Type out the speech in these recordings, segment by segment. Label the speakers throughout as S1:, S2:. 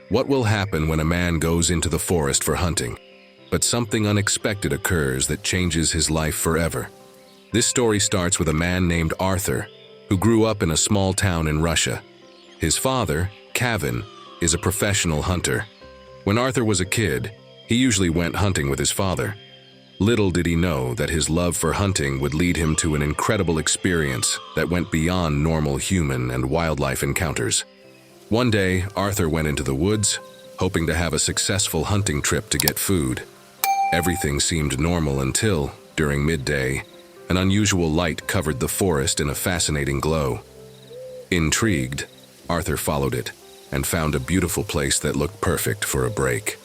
S1: What will happen when a man goes into the forest for hunting, but something unexpected occurs that changes his life forever? This story starts with a man named Arthur, who grew up in a small town in Russia. His father, Kevin, is a professional hunter. When Arthur was a kid, he usually went hunting with his father. Little did he know that his love for hunting would lead him to an incredible experience that went beyond normal human and wildlife encounters. One day, Arthur went into the woods, hoping to have a successful hunting trip to get food. Everything seemed normal until, during midday, an unusual light covered the forest in a fascinating glow. Intrigued, Arthur followed it and found a beautiful place that looked perfect for a break.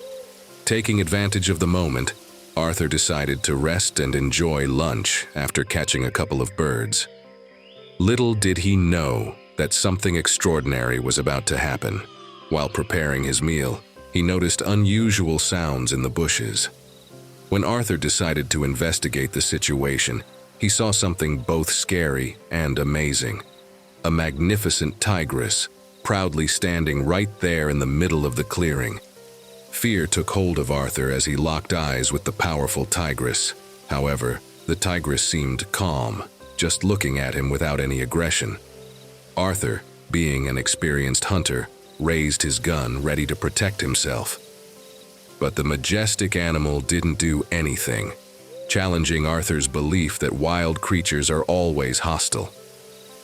S1: Taking advantage of the moment, Arthur decided to rest and enjoy lunch after catching a couple of birds. Little did he know that something extraordinary was about to happen. While preparing his meal, he noticed unusual sounds in the bushes. When Arthur decided to investigate the situation, he saw something both scary and amazing. A magnificent tigress, proudly standing right there in the middle of the clearing. Fear took hold of Arthur as he locked eyes with the powerful tigress. However, the tigress seemed calm, just looking at him without any aggression. Arthur, being an experienced hunter, raised his gun ready to protect himself. But the majestic animal didn't do anything, challenging Arthur's belief that wild creatures are always hostile.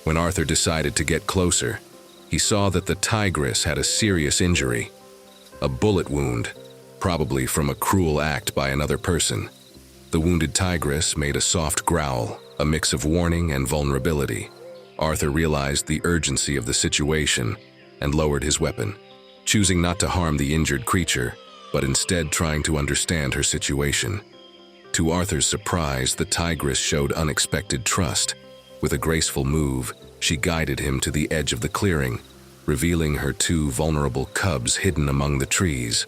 S1: When Arthur decided to get closer, he saw that the tigress had a serious injury. A bullet wound, probably from a cruel act by another person. The wounded tigress made a soft growl, a mix of warning and vulnerability. Arthur realized the urgency of the situation and lowered his weapon, choosing not to harm the injured creature, but instead trying to understand her situation. To Arthur's surprise, the tigress showed unexpected trust. With a graceful move, she guided him to the edge of the clearing, revealing her two vulnerable cubs hidden among the trees.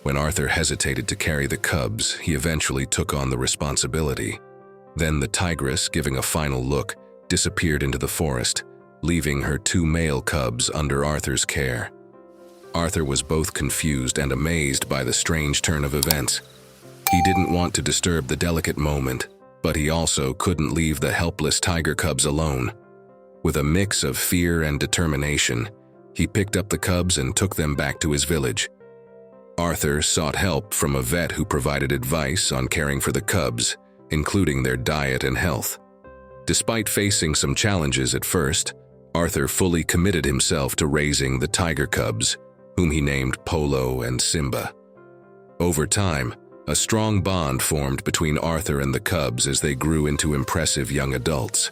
S1: When Arthur hesitated to carry the cubs, he eventually took on the responsibility. Then the tigress, giving a final look, disappeared into the forest, leaving her two male cubs under Arthur's care. Arthur was both confused and amazed by the strange turn of events. He didn't want to disturb the delicate moment, but he also couldn't leave the helpless tiger cubs alone. With a mix of fear and determination, he picked up the cubs and took them back to his village. Arthur sought help from a vet who provided advice on caring for the cubs, including their diet and health. Despite facing some challenges at first, Arthur fully committed himself to raising the tiger cubs, whom he named Polo and Simba. Over time, a strong bond formed between Arthur and the cubs as they grew into impressive young adults.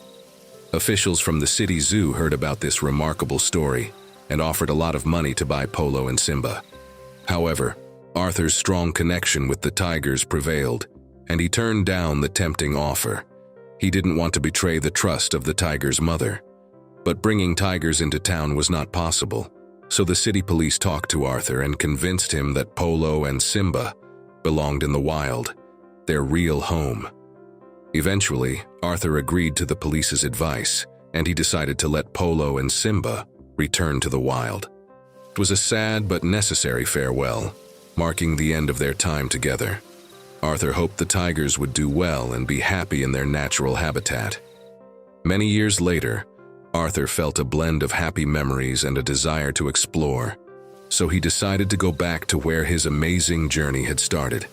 S1: Officials from the city zoo heard about this remarkable story and offered a lot of money to buy Polo and Simba. However, Arthur's strong connection with the tigers prevailed, and he turned down the tempting offer. He didn't want to betray the trust of the tiger's mother. But bringing tigers into town was not possible, so the city police talked to Arthur and convinced him that Polo and Simba belonged in the wild, their real home. Eventually, Arthur agreed to the police's advice, and he decided to let Polo and Simba return to the wild. It was a sad but necessary farewell, marking the end of their time together. Arthur hoped the tigers would do well and be happy in their natural habitat. Many years later, Arthur felt a blend of happy memories and a desire to explore, so he decided to go back to where his amazing journey had started.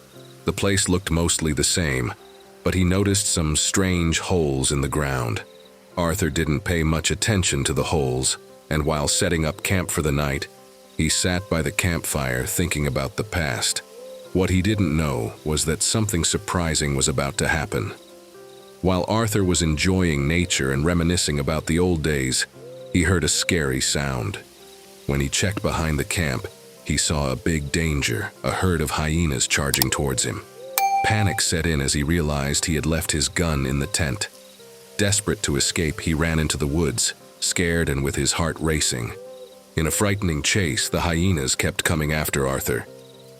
S1: The place looked mostly the same, but he noticed some strange holes in the ground. Arthur didn't pay much attention to the holes, and while setting up camp for the night, he sat by the campfire thinking about the past. What he didn't know was that something surprising was about to happen. While Arthur was enjoying nature and reminiscing about the old days, he heard a scary sound. When he checked behind the camp, he saw a big danger, a herd of hyenas charging towards him. Panic set in as he realized he had left his gun in the tent. Desperate to escape, he ran into the woods, scared and with his heart racing. In a frightening chase, the hyenas kept coming after Arthur.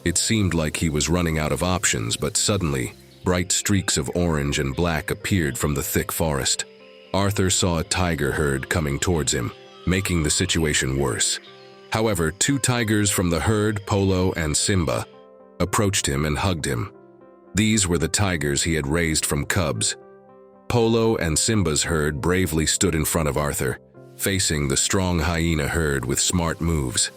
S1: It seemed like he was running out of options, but suddenly, bright streaks of orange and black appeared from the thick forest. Arthur saw a tiger herd coming towards him, making the situation worse. However, two tigers from the herd, Polo and Simba, approached him and hugged him. These were the tigers he had raised from cubs. Polo and Simba's herd bravely stood in front of Arthur, facing the strong hyena herd with smart moves.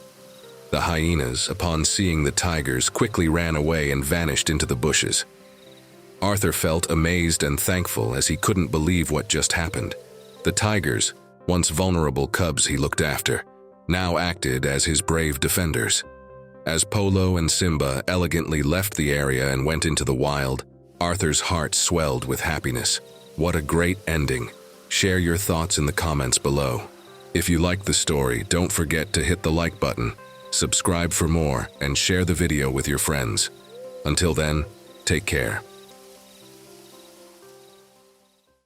S1: The hyenas, upon seeing the tigers, quickly ran away and vanished into the bushes. Arthur felt amazed and thankful as he couldn't believe what just happened. The tigers, once vulnerable cubs he looked after, now acted as his brave defenders. As Polo and Simba elegantly left the area and went into the wild, Arthur's heart swelled with happiness. What a great ending. Share your thoughts in the comments below. If you liked the story, don't forget to hit the like button, subscribe for more, and share the video with your friends. Until then, take care.